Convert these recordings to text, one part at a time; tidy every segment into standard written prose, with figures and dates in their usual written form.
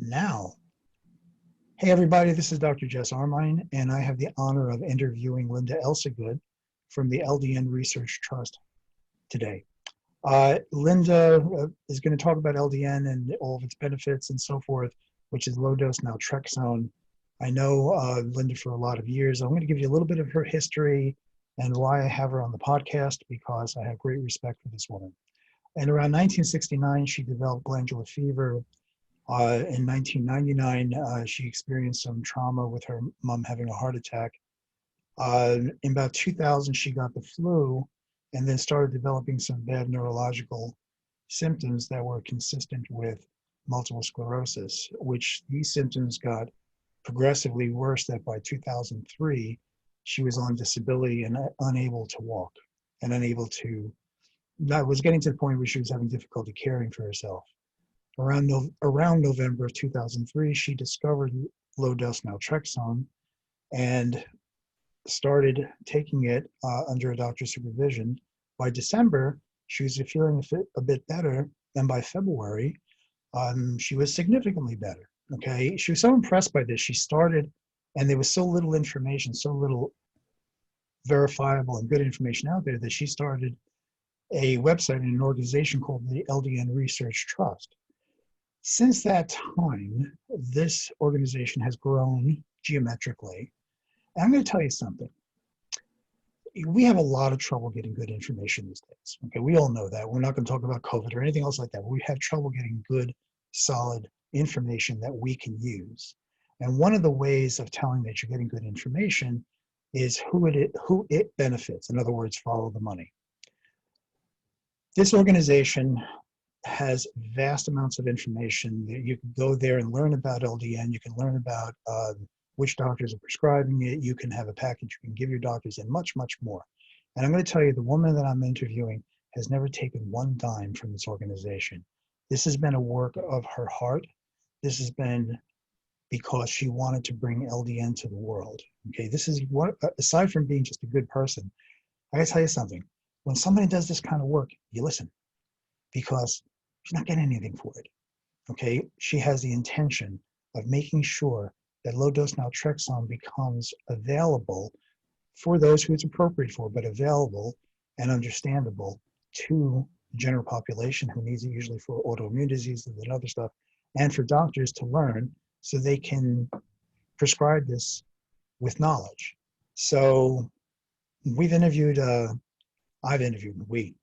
now. Hey everybody, this is Dr. Jess Armine, and I have the honor of interviewing Linda Elsegood from the LDN Research Trust today. Linda is going to talk about LDN and all of its benefits and so forth, which is low dose naltrexone. I know Linda for a lot of years. I'm going to give you a little bit of her history and why I have her on the podcast, because I have great respect for this woman. And around 1969, she developed glandular fever. In 1999, she experienced some trauma with her mom having a heart attack. In about 2000, she got the flu and then started developing some bad neurological symptoms that were consistent with multiple sclerosis, which these symptoms got progressively worse, that by 2003, she was on disability and unable to walk and unable to, that was getting to the point where she was having difficulty caring for herself. Around November of 2003, she discovered low-dose naltrexone and started taking it under a doctor's supervision. By December, she was feeling a bit better, and by February, she was significantly better, okay? She was so impressed by this, she started, and there was so little information, so little verifiable and good information out there, that she started a website and an organization called the LDN Research Trust. Since that time, this organization has grown geometrically. And I'm going to tell you something. We have a lot of trouble getting good information these days. Okay, we all know that. We're not going to talk about COVID or anything else like that. But we have trouble getting good, solid information that we can use. And one of the ways of telling that you're getting good information is who it benefits. In other words, follow the money. This organization has vast amounts of information. You can go there and learn about LDN. You can learn about which doctors are prescribing it. You can have a package you can give your doctors, and much, much more. And I'm going to tell you, the woman that I'm interviewing has never taken one dime from this organization. This has been a work of her heart. This has been because she wanted to bring LDN to the world. Okay, this is what, aside from being just a good person, I gotta tell you something. When somebody does this kind of work, you listen, because she's not getting anything for it, okay? She has the intention of making sure that low-dose naltrexone becomes available for those who it's appropriate for, but available and understandable to the general population who needs it, usually for autoimmune diseases and other stuff, and for doctors to learn so they can prescribe this with knowledge. So I've interviewed,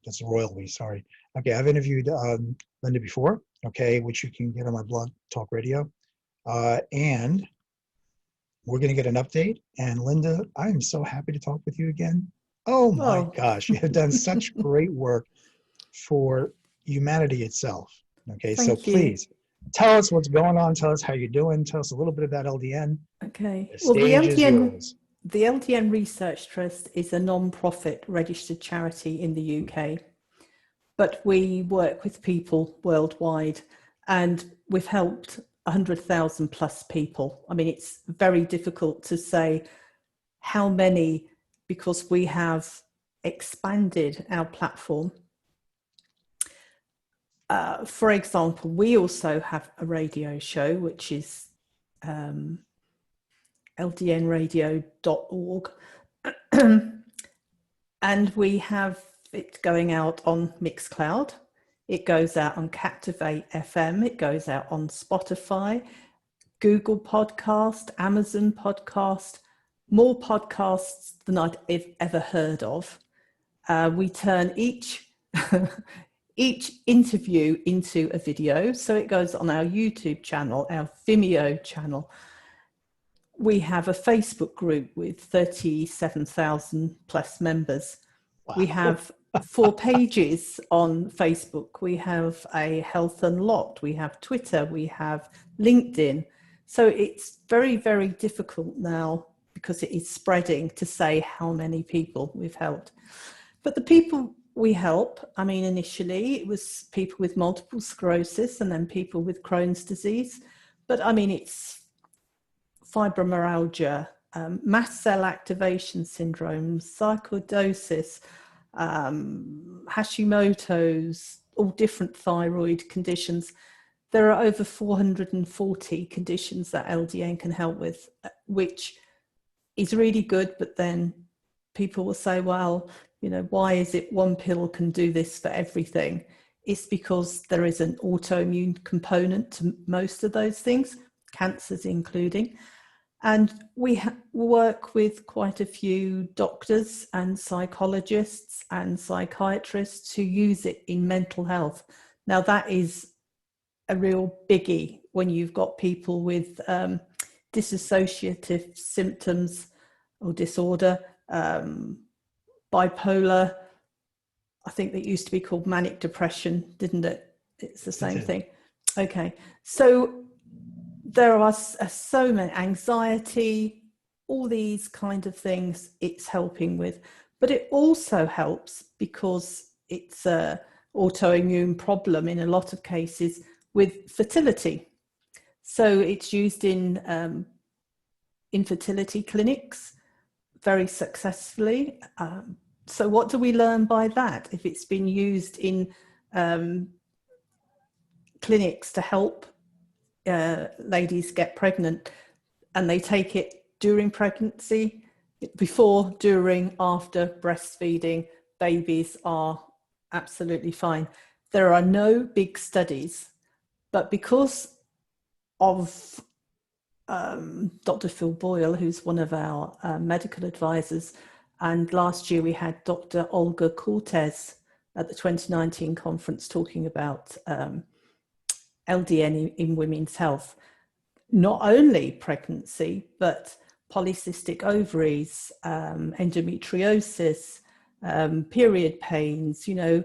that's a royal we, sorry. Okay, I've interviewed Linda before, okay, which you can get on my blog, Talk Radio. And we're gonna get an update. And Linda, I am so happy to talk with you again. Oh my gosh, you have done such great work for humanity itself. Okay, so please tell us what's going on, tell us how you're doing, tell us a little bit about LDN. Okay, well, the LDN Research Trust is a non-profit registered charity in the UK, but we work with people worldwide, and we've helped 100,000 plus people. I mean, it's very difficult to say how many, because we have expanded our platform. For example, we also have a radio show, which is ldnradio.org. And we have it going out on Mixcloud. It goes out on Captivate FM. It goes out on Spotify, Google Podcast, Amazon Podcast, more podcasts than I'd ever heard of. We turn each interview into a video. So it goes on our YouTube channel, our Vimeo channel. We have a Facebook group with 37,000 plus members. Wow. We have 4 pages on Facebook. We have a Health Unlocked. We have Twitter. We have LinkedIn. So it's very, very difficult now, because it is spreading, to say how many people we've helped. But the people we help, I mean, initially it was people with multiple sclerosis and then people with Crohn's disease. But I mean, it's fibromyalgia, mast cell activation syndrome, sarcoidosis, Hashimoto's, all different thyroid conditions. There are over 440 conditions that LDN can help with, which is really good. But then people will say, well, you know, why is it one pill can do this for everything? It's because there is an autoimmune component to most of those things, cancers including. And we work with quite a few doctors and psychologists and psychiatrists who use it in mental health. Now, that is a real biggie when you've got people with dissociative symptoms or disorder, bipolar. I think that used to be called manic depression, didn't it? It's the same thing. Okay. So there are so many, anxiety, all these kind of things it's helping with. But it also helps because it's an autoimmune problem in a lot of cases with fertility. So it's used in infertility clinics very successfully. So what do we learn by that? If it's been used in clinics to help ladies get pregnant, and they take it during pregnancy, before, during, after breastfeeding, babies are absolutely fine. There are no big studies, but because of Dr. Phil Boyle, who's one of our medical advisors, and last year we had Dr. Olga Cortez at the 2019 conference talking about LDN in women's health. Not only pregnancy, but polycystic ovaries, endometriosis, period pains, you know,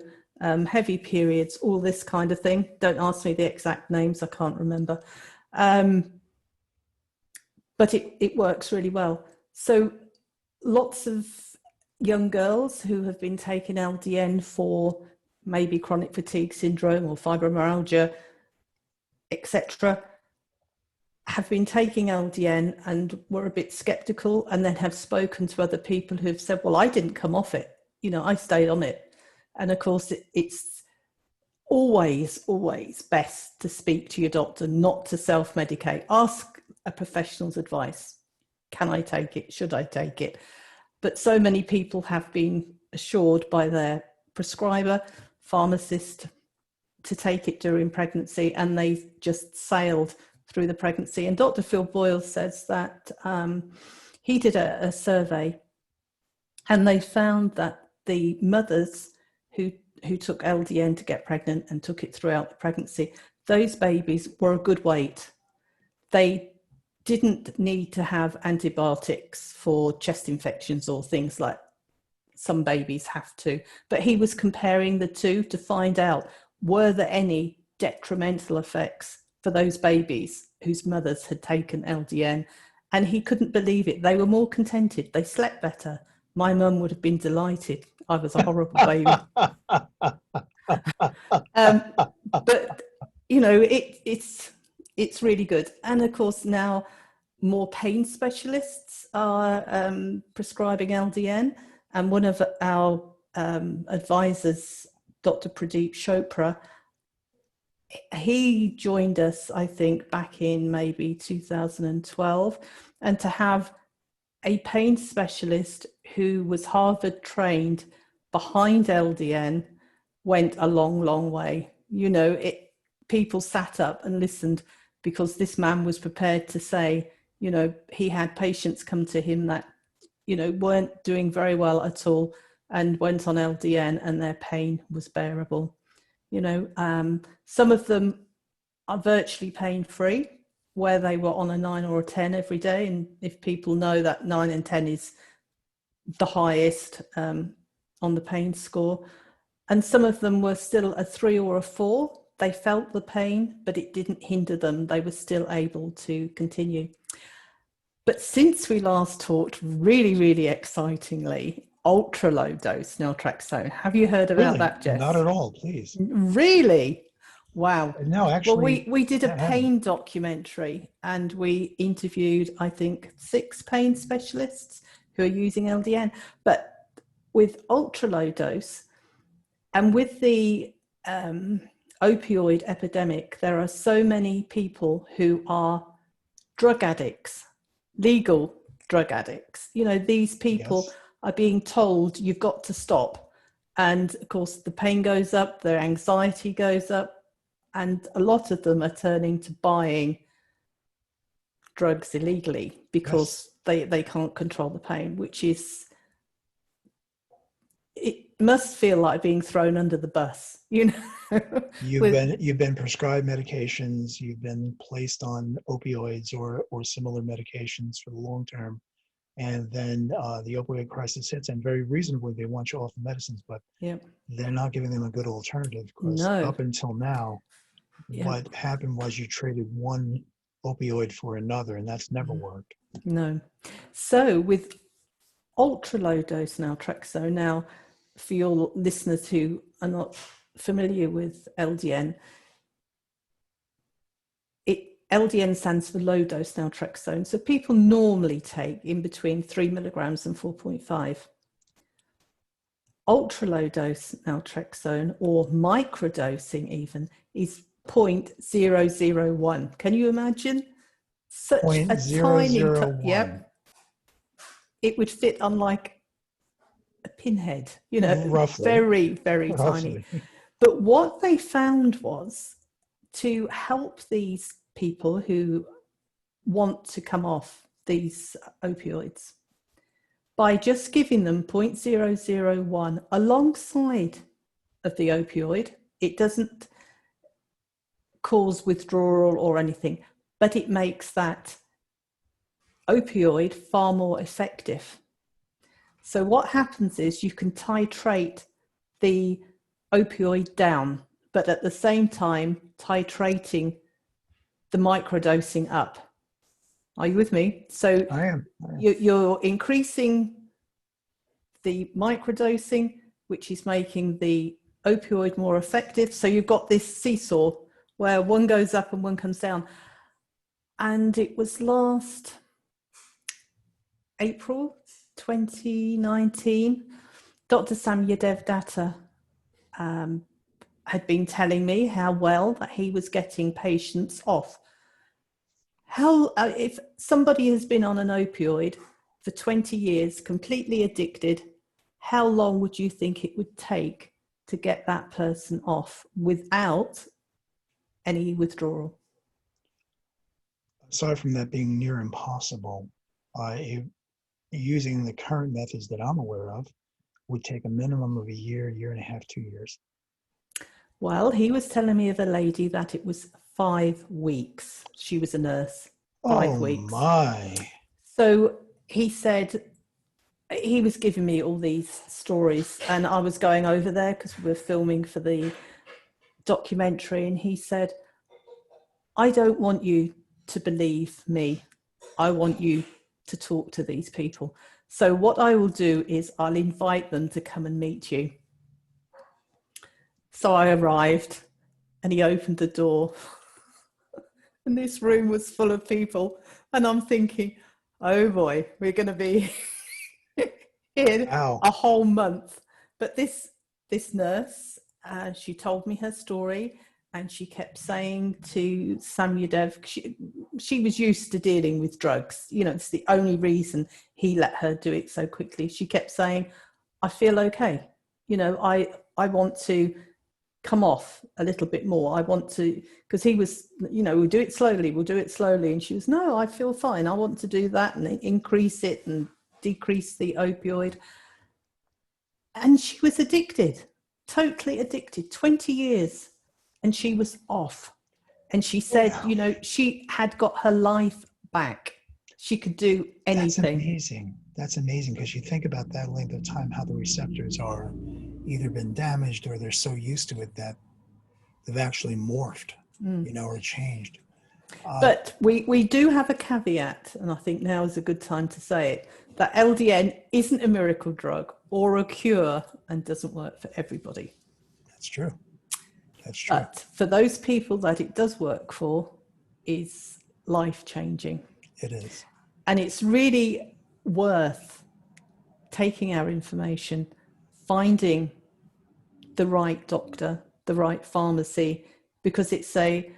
heavy periods, all this kind of thing. Don't ask me the exact names, I can't remember. But it works really well. So lots of young girls who have been taking LDN for maybe chronic fatigue syndrome or fibromyalgia, etc., have been taking LDN and were a bit skeptical, and then have spoken to other people who've said, well, I didn't come off it. You know, I stayed on it. And of course, it's always best to speak to your doctor, not to self-medicate. Ask a professional's advice. Can I take it? Should I take it? But so many people have been assured by their prescriber, pharmacist, to take it during pregnancy, and they just sailed through the pregnancy. And Dr. Phil Boyle says that he did a survey, and they found that the mothers who took LDN to get pregnant and took it throughout the pregnancy, those babies were a good weight. They didn't need to have antibiotics for chest infections or things like some babies have to. But he was comparing the two to find out, were there any detrimental effects for those babies whose mothers had taken LDN? And he couldn't believe it. They were more contented. They slept better. My mum would have been delighted. I was a horrible baby. But, you know, it's really good. And of course, now more pain specialists are prescribing LDN. And one of our advisors, Dr. Pradeep Chopra, he joined us, I think, back in maybe 2012. And to have a pain specialist who was Harvard trained behind LDN went a long way. You know, people sat up and listened, because this man was prepared to say, you know, he had patients come to him that, you know, weren't doing very well at all and went on LDN, and their pain was bearable. You know, some of them are virtually pain-free, where they were on a 9 or a 10 every day. And if people know that 9 and 10 is the highest on the pain score, and some of them were still a 3 or a 4. They felt the pain, but it didn't hinder them. They were still able to continue. But since we last talked, really excitingly, ultra low dose naltrexone. Have you heard about that, Jess? Not at all, please. Really? Wow. No, actually. Well, we did a pain documentary, and we interviewed, I think, 6 pain specialists who are using LDN. But with ultra low dose, and with the opioid epidemic, there are so many people who are drug addicts, legal drug addicts. You know, these people Yes. are being told you've got to stop. And of course, the pain goes up, their anxiety goes up, and a lot of them are turning to buying drugs illegally because they can't control the pain, which is, it must feel like being thrown under the bus, you know. You've been prescribed medications, you've been placed on opioids or similar medications for the long term, and then the opioid crisis hits, and very reasonably they want you off the medicines, but Yep. they're not giving them a good alternative, because No. up until now, Yep. what happened was you traded one opioid for another, and that's never worked. No. So with ultra low dose naltrexone, now for your listeners who are not familiar with LDN, LDN stands for low dose naltrexone. So people normally take in between 3 milligrams and 4.5. Ultra low dose naltrexone, or microdosing even, is 0.001. Can you imagine? Such a tiny, 0.001. yep. It would fit on like a pinhead, you know, Roughly. very, very Roughly. tiny. But what they found was, to help these people who want to come off these opioids, by just giving them 0.001 alongside of the opioid, it doesn't cause withdrawal or anything, but it makes that opioid far more effective. So what happens is you can titrate the opioid down, but at the same time titrating the microdosing up. Are you with me? So I am. You're increasing the microdosing, which is making the opioid more effective. So you've got this seesaw where one goes up and one comes down. And it was last April 2019, Dr. Samyadev Datta had been telling me how well that he was getting patients off. How, if somebody has been on an opioid for 20 years, completely addicted, how long would you think it would take to get that person off without any withdrawal? Aside from that being near impossible, using the current methods that I'm aware of would take a minimum of a year, year and a half, 2 years. Well, he was telling me of a lady that it was 5 weeks. She was a nurse. 5 weeks. Oh my. So he said, he was giving me all these stories, and I was going over there because we were filming for the documentary, and he said, I don't want you to believe me. I want you to talk to these people. So what I will do is I'll invite them to come and meet you. So I arrived and he opened the door and this room was full of people. And I'm thinking, oh boy, we're going to be here a whole month. But this nurse, she told me her story, and she kept saying to Samyadev, she was used to dealing with drugs. You know, it's the only reason he let her do it so quickly. She kept saying, I feel okay. You know, I want to come off a little bit more. I want to, because he was, you know, we'll do it slowly. And she was, no, I feel fine. I want to do that and increase it and decrease the opioid. And she was addicted, totally addicted, 20 years. And she was off. And she said, you know, she had got her life back. She could do anything. That's amazing, because you think about that length of time, how the receptors are either been damaged or they're so used to it that they've actually morphed, you know, or changed. But we do have a caveat, and I think now is a good time to say it, that LDN isn't a miracle drug or a cure and doesn't work for everybody. That's true. That's true. But for those people that it does work for, is life-changing. It is. And it's really worth taking our information, finding the right doctor, the right pharmacy, because it's a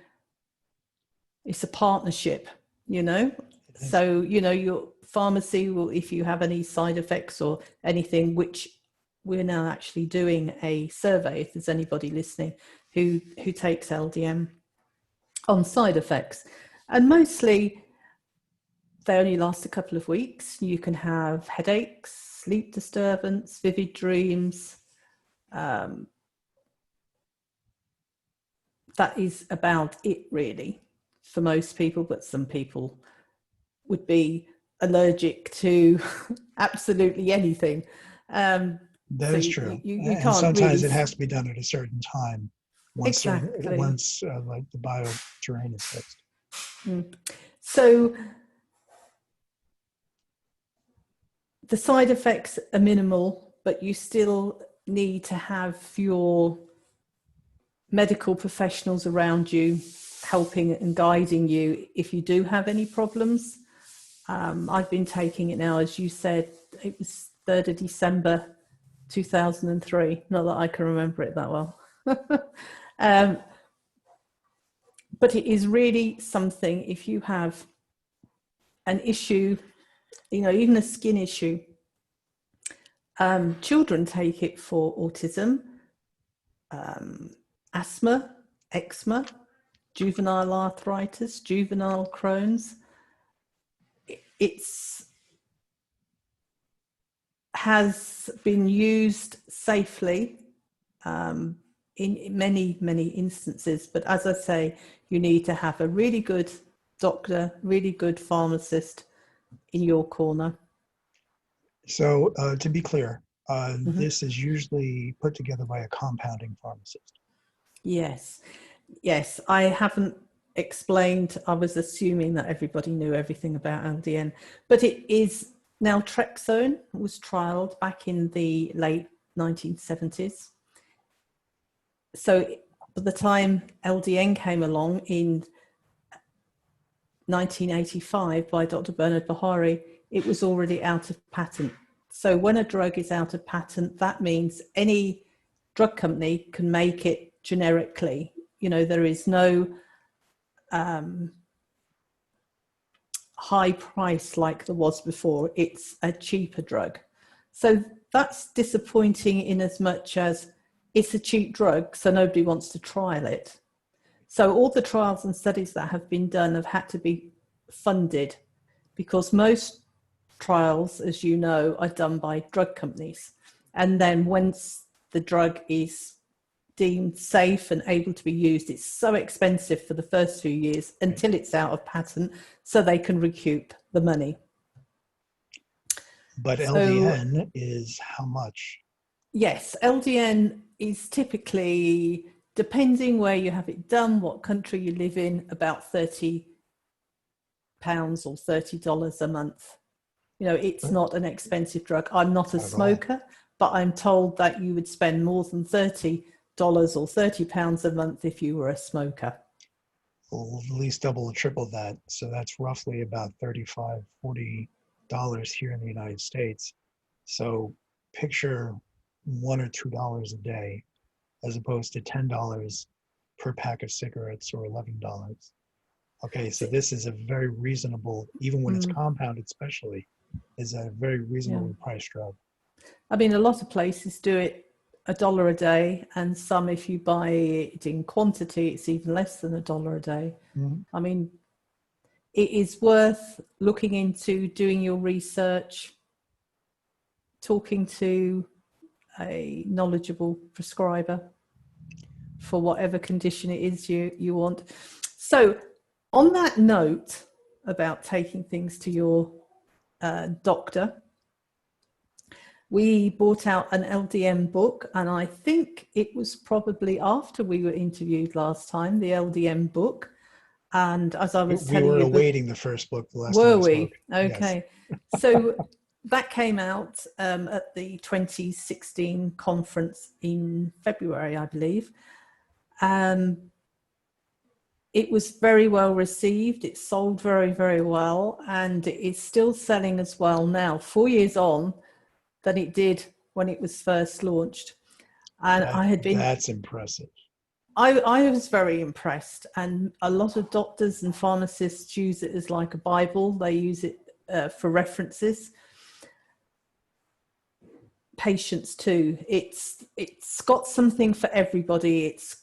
partnership, you know. So, you know, your pharmacy will, if you have any side effects or anything, which we're now actually doing a survey, if there's anybody listening who takes LDN, on side effects. And mostly they only last a couple of weeks. You can have headaches, sleep disturbance, vivid dreams. That is about it, really, for most people, but some people would be allergic to absolutely anything. That so is true. You And can't sometimes really... it has to be done at a certain time. Exactly. Once like the bio terrain is fixed. So the side effects are minimal, but you still need to have your medical professionals around you helping and guiding you if you do have any problems. I've been taking it now, as you said, it was 3rd of December 2003. Not that I can remember it that well. But it is really something, if you have an issue, you know, even a skin issue. Children take it for autism, asthma, eczema, juvenile arthritis, juvenile Crohn's. It's has been used safely in many, many instances. But as I say, you need to have a really good doctor, really good pharmacist in your corner. So to be clear, this is usually put together by a compounding pharmacist. Yes. Yes, I haven't explained. I was assuming that everybody knew everything about LDN, but it is naltrexone. Was trialed back in the late 1970s. So by the time LDN came along in 1985 by Dr. Bernard Bahari, it was already out of patent. So when a drug is out of patent, that means any drug company can make it generically. You know, there is no high price like there was before. It's a cheaper drug. So that's disappointing in as much as it's a cheap drug, so nobody wants to trial it. So all the trials and studies that have been done have had to be funded, because most trials, as you know, are done by drug companies. And then once the drug is deemed safe and able to be used, it's so expensive for the first few years until it's out of patent, so they can recoup the money. But LDN is how much? Yes, LDN is typically, depending where you have it done, what country you live in, about £30 or $30 a month. You know, it's not an expensive drug. I'm not a smoker, but I'm told that you would spend more than $30 or £30 a month if you were a smoker. Well, at least double or triple that. So that's roughly about $35, $40 here in the United States. So picture $1 or $2 a day, as opposed to $10 per pack of cigarettes or $11. Okay, so this is a very reasonable, even when it's compounded especially, is a very reasonably priced drug. I mean, a lot of places do it $1 a day, and some, if you buy it in quantity, it's even less than $1 a day. I mean, it is worth looking into, doing your research, talking to a knowledgeable prescriber for whatever condition it is you want. So on that note about taking things to your doctor, we bought out an LDN book, and I think it was probably after we were interviewed last time, the LDN book. And as I was telling you, we were awaiting the first book the last were time we we? spoke. Okay. Yes. So that came out at the 2016 conference in February, I believe. It was very well received. It sold very, very well, and it is still selling as well now, 4 years on, than it did when it was first launched. And I had been... That's impressive. I was very impressed, and a lot of doctors and pharmacists use it as like a Bible. They use it for references. Patients too. It's got something for everybody. It's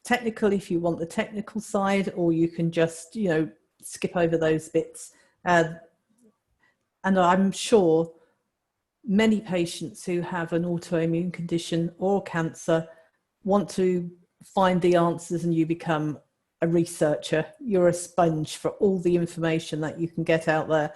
technical if you want the technical side, or you can just, you know, skip over those bits. And I'm sure many patients who have an autoimmune condition or cancer want to find the answers, and you become a researcher. You're a sponge for all the information that you can get out there.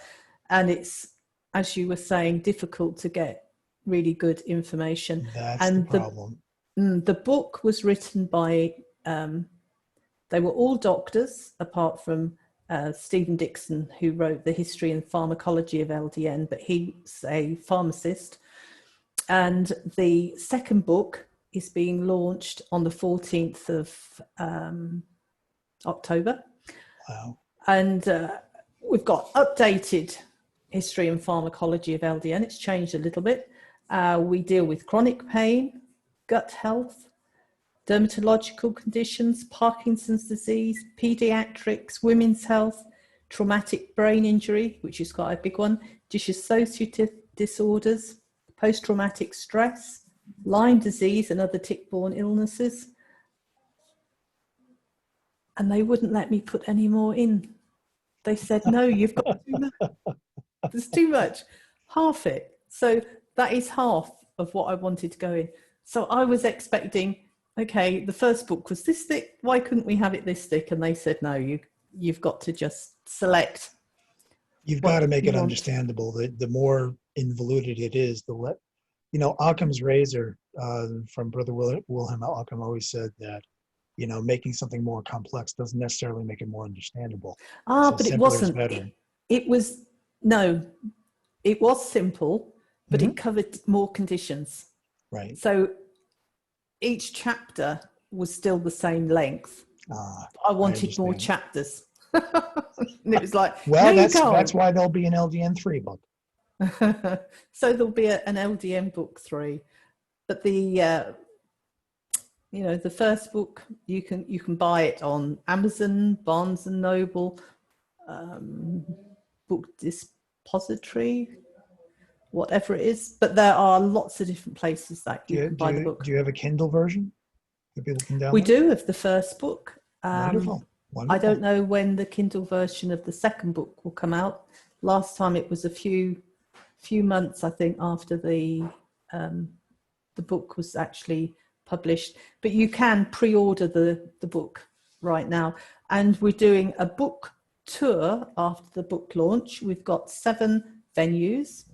And it's, as you were saying, difficult to get really good information. That's and the problem. The book was written by, they were all doctors, apart from Stephen Dixon, who wrote the history and pharmacology of LDN, but he's a pharmacist. And the second book is being launched on the 14th of October. Wow. And we've got updated history and pharmacology of LDN. It's changed a little bit. We deal with chronic pain, gut health, dermatological conditions, Parkinson's disease, pediatrics, women's health, traumatic brain injury, which is quite a big one, dissociative disorders, post-traumatic stress, Lyme disease and other tick-borne illnesses. And they wouldn't let me put any more in. They said, no, you've got too much. There's too much. Half it. So that is half of what I wanted to go in. So I was expecting, okay, the first book was this thick. Why couldn't we have it this thick? And they said, no, you've got to just select. You've got to make it understandable. The more involuted it is, the less, you know, Occam's razor from Brother Wilhelm Occam always said that, you know, making something more complex doesn't necessarily make it more understandable. So but it wasn't. It was, no, it was simple, but it covered more conditions. Right. So each chapter was still the same length. I wanted more chapters. And it was like, well, no, that's why there'll be an LDN 3 book. So there'll be an LDN book 3, but the you know, the first book you can buy it on Amazon, Barnes and Noble, Book Depository, whatever it is. But there are lots of different places that you can buy the book. Do you have a Kindle version that people can download? We do of the first book. Wonderful. I don't know when the Kindle version of the second book will come out. Last time it was a few months, I think, after the book was actually published. But you can pre-order the book right now. And we're doing a book tour after the book launch. We've got 7 venues.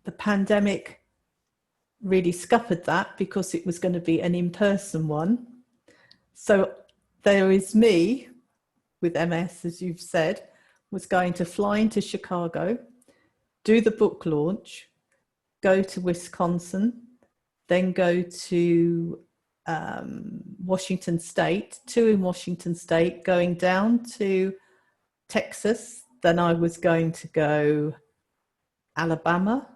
The pandemic really scuppered that because it was going to be an in-person one. So there is me with MS, as you've said, was going to fly into Chicago, do the book launch, go to Wisconsin, then go to Washington State, 2 in Washington State, going down to Texas. Then I was going to go Alabama,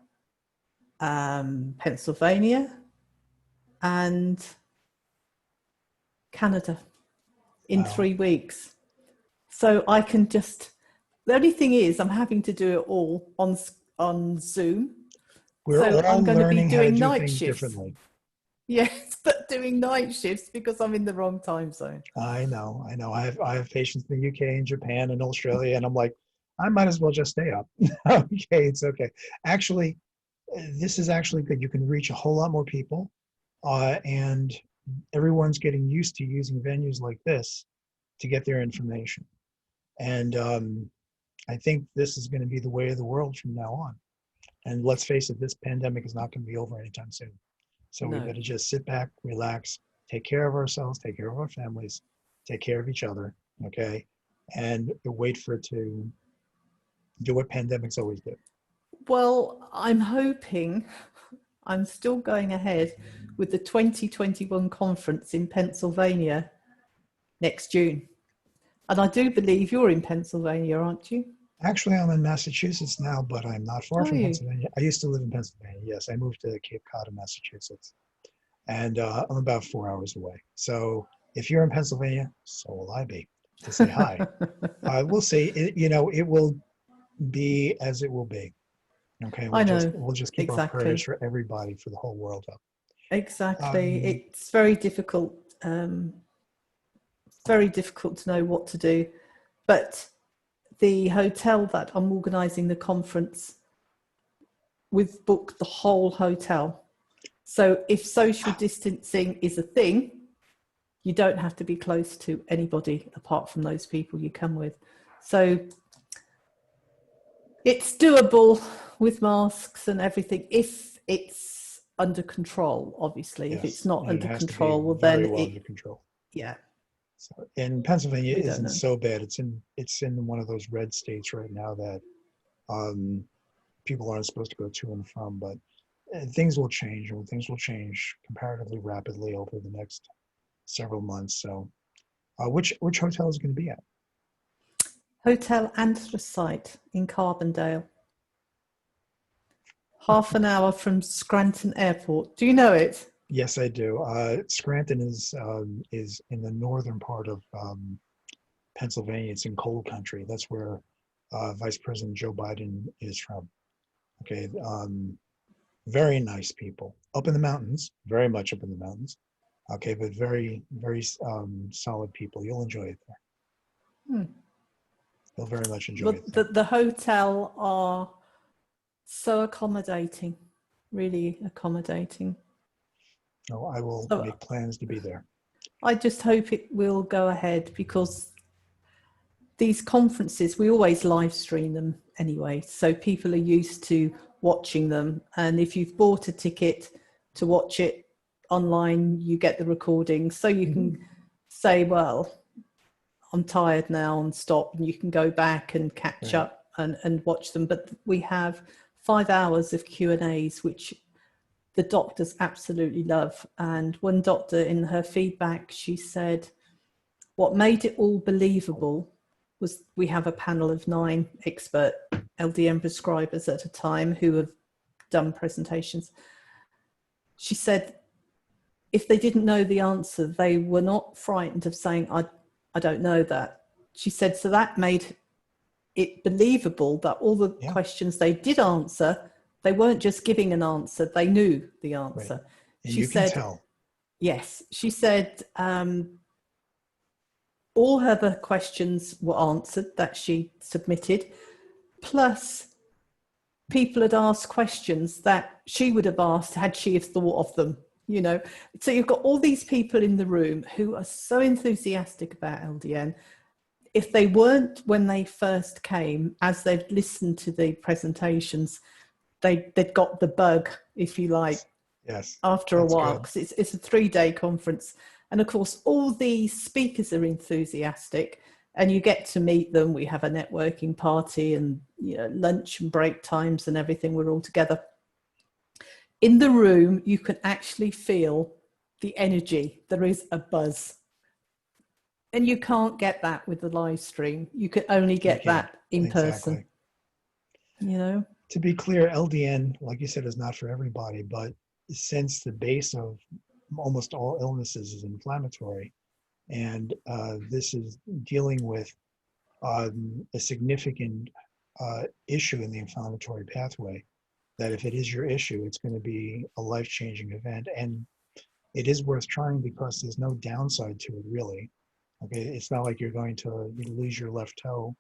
Pennsylvania, and Canada in 3 weeks. So I can just, the only thing is I'm having to do it all on Zoom. I'm going to be doing night shifts differently. Yes, but doing night shifts because I'm in the wrong time zone. I know. I have patients in the UK and Japan and Australia, and I'm like, I might as well just stay up. Okay, it's okay. Actually, this is actually good. You can reach a whole lot more people, and everyone's getting used to using venues like this to get their information. And I think this is going to be the way of the world from now on. And let's face it, this pandemic is not going to be over anytime soon. So we better just sit back, relax, take care of ourselves, take care of our families, take care of each other, okay? And wait for it to do what pandemics always do. Well, I'm hoping, I'm still going ahead with the 2021 conference in Pennsylvania next June. And I do believe you're in Pennsylvania, aren't you? Actually, I'm in Massachusetts now, but I'm not far from Pennsylvania. I used to live in Pennsylvania. Yes, I moved to Cape Cod in Massachusetts. and I'm about 4 hours away. So if you're in Pennsylvania, so will I be, to say hi. We'll see. It will be as it will be. Okay, I know, we'll just keep our prayers exactly. for everybody, for the whole world up. Exactly. Um, It's very difficult to know what to do. But the hotel that I'm organising the conference, we've booked the whole hotel. So if social distancing is a thing, you don't have to be close to anybody apart from those people you come with. So it's doable with masks and everything if it's under control, obviously. If it's yes, not and it under has to be control, well very then well under control. yeah, So, and Pennsylvania we don't isn't know. so bad. It's in one of those red states right now that um, people aren't supposed to go to and from, but things will change, and things will change comparatively rapidly over the next several months. So, which hotel is it going to be at? Hotel Anthracite in Carbondale. Half an hour from Scranton Airport. Do you know it? Yes, I do. Scranton is in the northern part of Pennsylvania. It's in coal country. That's where Vice President Joe Biden is from. Okay, very nice people up in the mountains, very much up in the mountains. Okay, but very, very solid people. You'll enjoy it there. Hmm. You'll very much enjoy Well, it there. the hotel are so accommodating, really accommodating. No, I will So make plans to be there. I just hope it will go ahead because these conferences, we always live stream them anyway. So people are used to watching them. And if you've bought a ticket to watch it online, you get the recording. So you can say, well, I'm tired now and stop, and you can go back and catch Right. up and watch them. But we have 5 hours of Q&As, which the doctors absolutely love. And one doctor in her feedback, she said, what made it all believable was we have a panel of 9 expert LDN prescribers at a time who have done presentations. She said, if they didn't know the answer, they were not frightened of saying, I don't know that. She said, so that made it believable that all the questions they did answer, they weren't just giving an answer, they knew the answer. Right. And She you can said, tell. yes, she said, all her other questions were answered that she submitted, plus people had asked questions that she would have asked had she have thought of them, you know. So you've got all these people in the room who are so enthusiastic about LDN. If they weren't when they first came, as they've listened to the presentations, they'd got the bug, if you like, Yes, after a that's while, good. because it's a 3-day conference. And of course, all the speakers are enthusiastic and you get to meet them. We have a networking party and lunch and break times and everything. We're all together. In the room, you can actually feel the energy. There is a buzz. And you can't get that with the live stream. You can only get that in person. Exactly. To be clear, LDN, like you said, is not for everybody, but since the base of almost all illnesses is inflammatory, and this is dealing with a significant issue in the inflammatory pathway, that if it is your issue, it's going to be a life-changing event. And it is worth trying because there's no downside to it, really. Okay, it's not like you're going to lose your left toe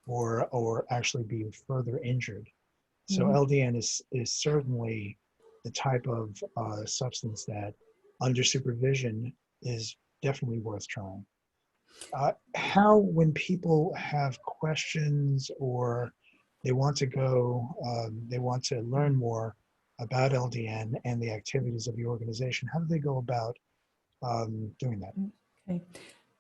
or actually be further injured. So LDN is certainly the type of substance that under supervision is definitely worth trying. How, when people have questions or they want to go, they want to learn more about LDN and the activities of the organization, how do they go about doing that? Okay.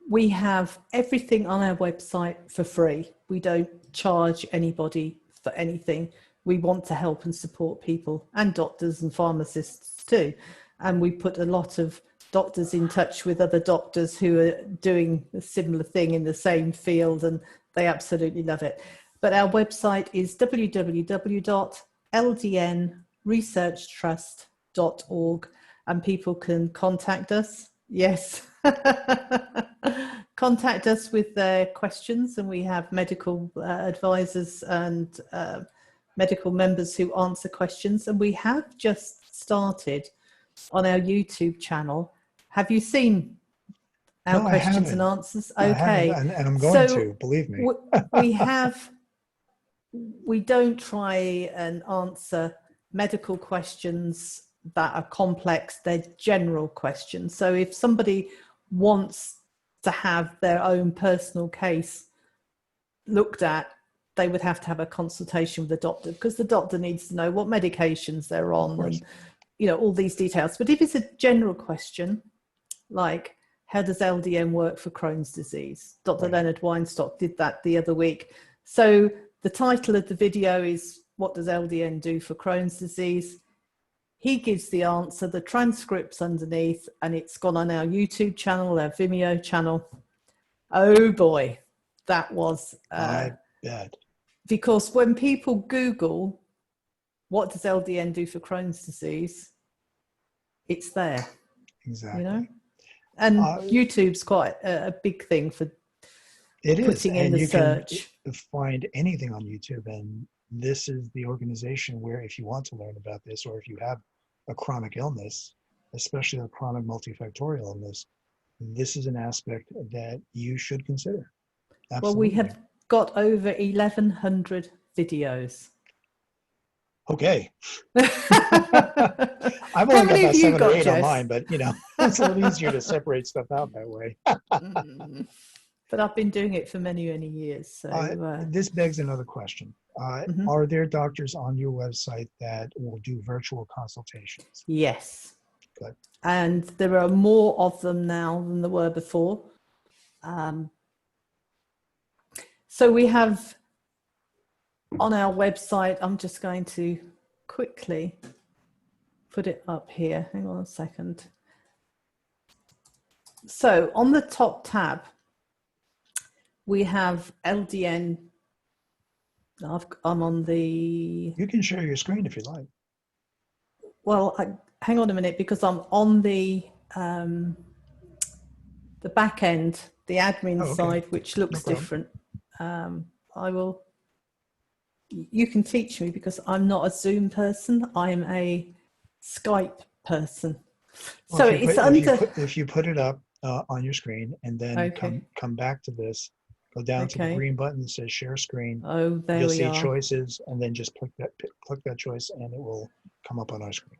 We have everything on our website for free. We don't charge anybody for anything. We want to help and support people and doctors and pharmacists too. And we put a lot of doctors in touch with other doctors who are doing a similar thing in the same field, and they absolutely love it. But our website is www.ldnresearchtrust.org. and people can contact us. Yes. Contact us with their questions, and we have medical advisors and medical members who answer questions. And we have just started on our YouTube channel. Have you seen our No, I questions and haven't. answers? I haven't, Okay. and I'm going to, believe me. We don't try and answer medical questions that are complex. They're general questions. So if somebody wants to have their own personal case looked at, they would have to have a consultation with the doctor, because the doctor needs to know what medications they're on and, you know, all these details. But if it's a general question, like how does LDN work for Crohn's disease? Dr. Leonard Weinstock did that the other week. So the title of the video is, what does LDN do for Crohn's disease? He gives the answer, the transcript's underneath, and it's gone on our YouTube channel, our Vimeo channel. Oh boy, that was... I bet. Because when people Google, what does LDN do for Crohn's disease? It's there. Exactly. You know? And YouTube's quite a big thing for putting in the search. Can find anything on YouTube, and this is the organization where, if you want to learn about this, or if you have a chronic illness, especially a chronic multifactorial illness, this is an aspect that you should consider. Absolutely. Well, we have got over 1,100 videos. Okay. I've only got about 7 or 8 on mine, but you know, it's a little easier to separate stuff out that way. But I've been doing it for many, many years. So this begs another question. Are there doctors on your website that will do virtual consultations? Yes. Good. And there are more of them now than there were before. So we have on our website, I'm just going to quickly put it up here. Hang on a second. So on the top tab, we have LDN. I'm on the... You can share your screen if you like. Well, hang on a minute, because I'm on the back end, the admin side, which looks different. I will... You can teach me, because I'm not a Zoom person. I'm a Skype person. Well, so it's under... If you put it up on your screen, and then come back to this, go down to the green button that says share screen. Oh, there You'll we see are. choices, and then just click that choice, and it will come up on our screen.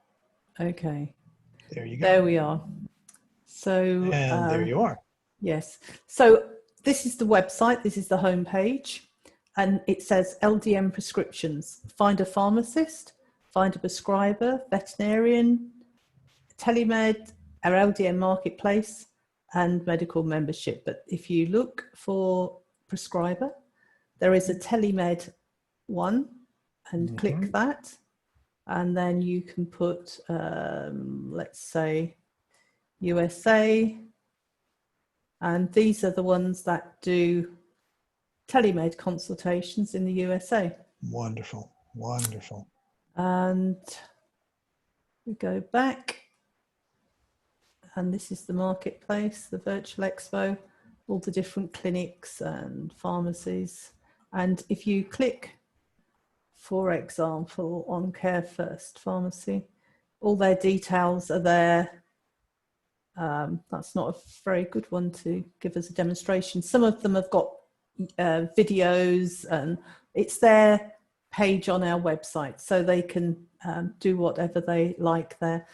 Okay. There you go. There we are. So and there you are. Yes. So this is the website. This is the homepage, and it says LDN prescriptions. Find a pharmacist, find a prescriber, veterinarian, telemed, our LDN marketplace, and medical membership. But if you look for prescriber, there is a telemed one, and click that, and then you can put let's say USA, and these are the ones that do telemed consultations in the USA. Wonderful, wonderful. And we go back, and this is the marketplace, the virtual expo, all the different clinics and pharmacies. And if you click, for example, on Care First Pharmacy, all their details are there. That's not a very good one to give us a demonstration. Some of them have got videos, and it's their page on our website, so they can do whatever they like there.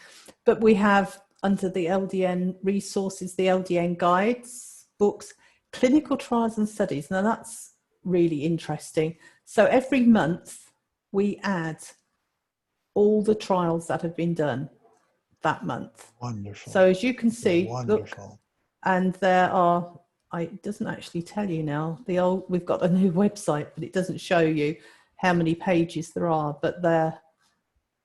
But we have, under the LDN resources, the LDN guides, books, clinical trials and studies. Now that's really interesting. So every month we add all the trials that have been done that month. Wonderful. So as you can see, wonderful. Look, and there are, it doesn't actually tell you now, we've got a new website, but it doesn't show you how many pages there are, but there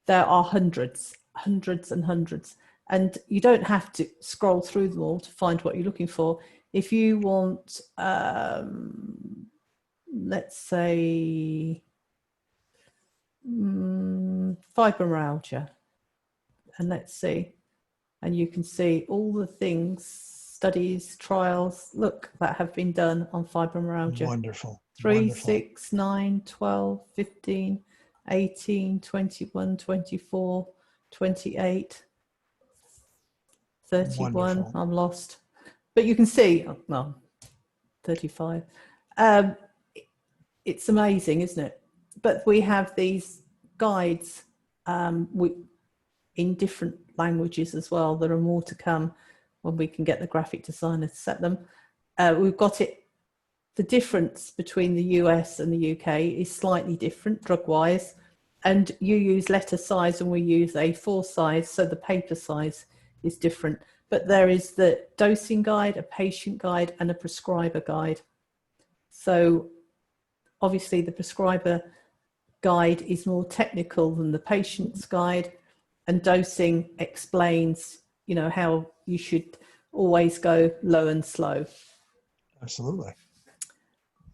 are hundreds and hundreds. And you don't have to scroll through them all to find what you're looking for. If you want, let's say, fibromyalgia, and let's see, and you can see all the things, studies, trials, look, that have been done on fibromyalgia. Wonderful. 3, Wonderful. 6, 9, 12, 15, 18, 21, 24, 28, 31. Wonderful. I'm lost. But you can see, oh, no, 35. It's amazing, isn't it? But we have these guides in different languages as well. There are more to come when we can get the graphic designer to set them. We've got it. The difference between the US and the UK is slightly different drug-wise, and you use letter size and we use A4 size, so the paper size is different. But there is the dosing guide, a patient guide, and a prescriber guide. So obviously the prescriber guide is more technical than the patient's guide, and dosing explains, you know, how you should always go low and slow. Absolutely.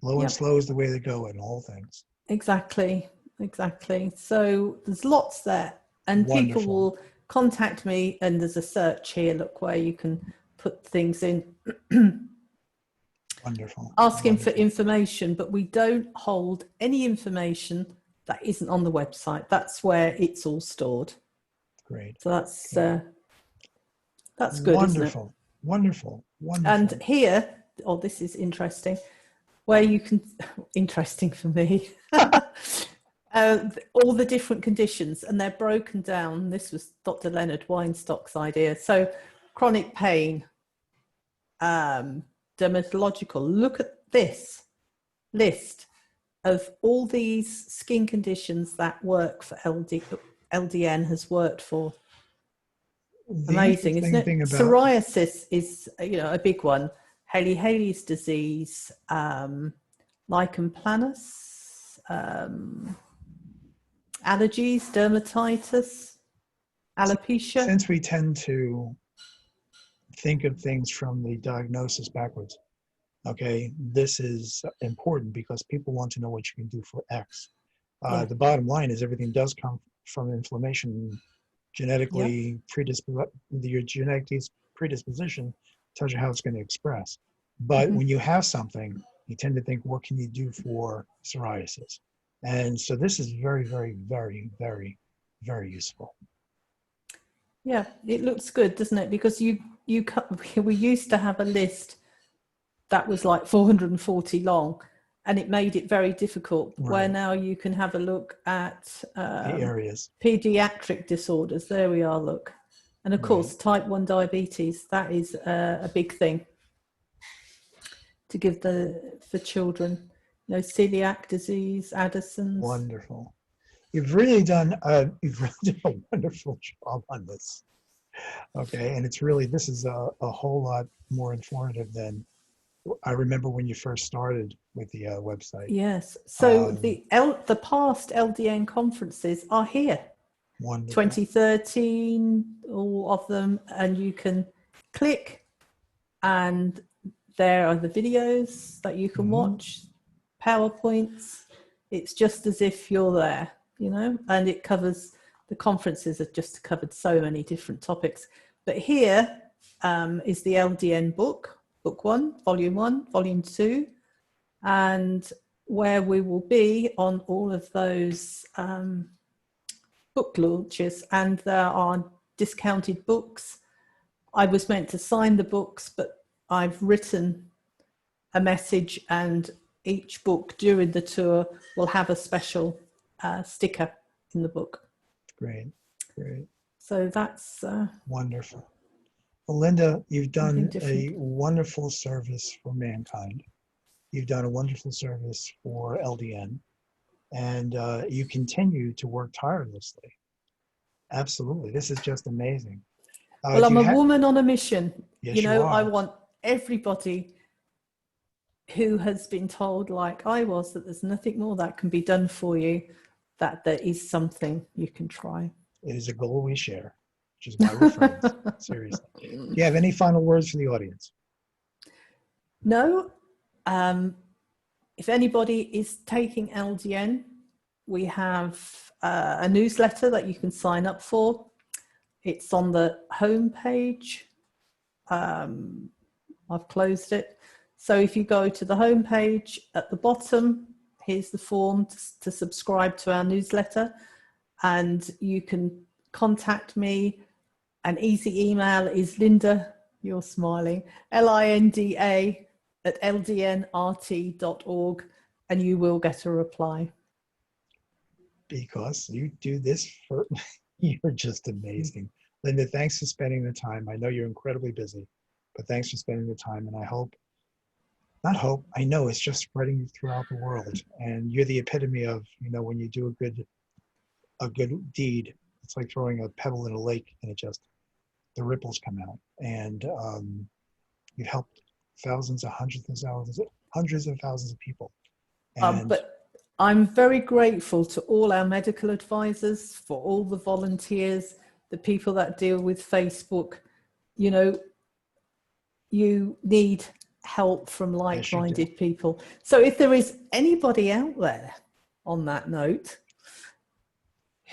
Low and slow is the way to go in all things. Exactly. So there's lots there, and Wonderful. people will contact me, and there's a search here, look, where you can put things in. Wonderful. Asking for information, but we don't hold any information that isn't on the website. That's where it's all stored. Great. So that's good, wonderful. isn't it? Wonderful. And here, this is interesting, where you can, interesting for me, all the different conditions, and they're broken down. This was Dr. Leonard Weinstock's idea. So chronic pain, dermatological, look at this list of all these skin conditions that work for LDN has worked for. Amazing, isn't it? Psoriasis is, a big one. Hailey-Hailey's disease, lichen planus, allergies, dermatitis, alopecia. Since we tend to think of things from the diagnosis backwards, okay, this is important because people want to know what you can do for X. The bottom line is everything does come from inflammation. Genetically your genetic predisposition tells you how it's going to express. But when you have something, you tend to think, what can you do for psoriasis? And so this is very, very, very, very, very useful. Yeah, it looks good, doesn't it? Because we used to have a list that was like 440 long, and it made it very difficult. Right. Where now you can have a look at the areas. Pediatric disorders. There we are, look. And of course, type 1 diabetes, that is a big thing to give for children. Celiac disease, Addison's. Wonderful. You've really done a wonderful job on this. Okay, and it's really, this is a whole lot more informative than I remember when you first started with the website. Yes. So the past LDN conferences are here. Wonderful. 2013, all of them, and you can click, and there are the videos that you can watch, PowerPoints. It's just as if you're there, and it covers, the conferences have just covered so many different topics. But here is the LDN book 1, volume 1, volume 2, and where we will be on all of those book launches, and there are discounted books. I was meant to sign the books, but I've written a message, and each book during the tour will have a special sticker in the book. Great. So that's wonderful. Well, Linda, you've done a wonderful service for mankind. You've done a wonderful service for LDN, and you continue to work tirelessly. Absolutely. This is just amazing. Well, I'm a woman on a mission. Yes, you are. I want everybody who has been told, like I was, that there's nothing more that can be done for you, that there is something you can try. It is a goal we share, which is why we're friends. Seriously. Do you have any final words for the audience? No. If anybody is taking LDN, we have a newsletter that you can sign up for. It's on the home page. I've closed it. So if you go to the home page at the bottom, here's the form to subscribe to our newsletter, and you can contact me. An easy email is Linda, you're smiling, LINDA at ldnrt.org, and you will get a reply. Because you do this for, you're just amazing. Linda, thanks for spending the time. I know you're incredibly busy, but thanks for spending the time. And I hope, not hope, I know it's just spreading throughout the world. And you're the epitome of, you know, when you do a good deed, it's like throwing a pebble in a lake and it just, the ripples come out. And you've helped thousands of hundreds of thousands of people. And But I'm very grateful to all our medical advisors, for all the volunteers, the people that deal with Facebook. You know, you need help from like-minded people. So if there is anybody out there, on that note,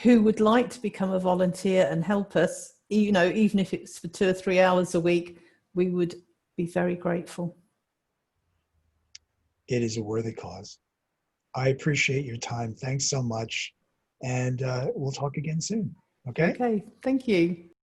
who would like to become a volunteer and help us, you know, even if it's for 2 or 3 hours a week, we would be very grateful. It is a worthy cause. I appreciate your time. Thanks so much. And we'll talk again soon. Okay? Okay, thank you.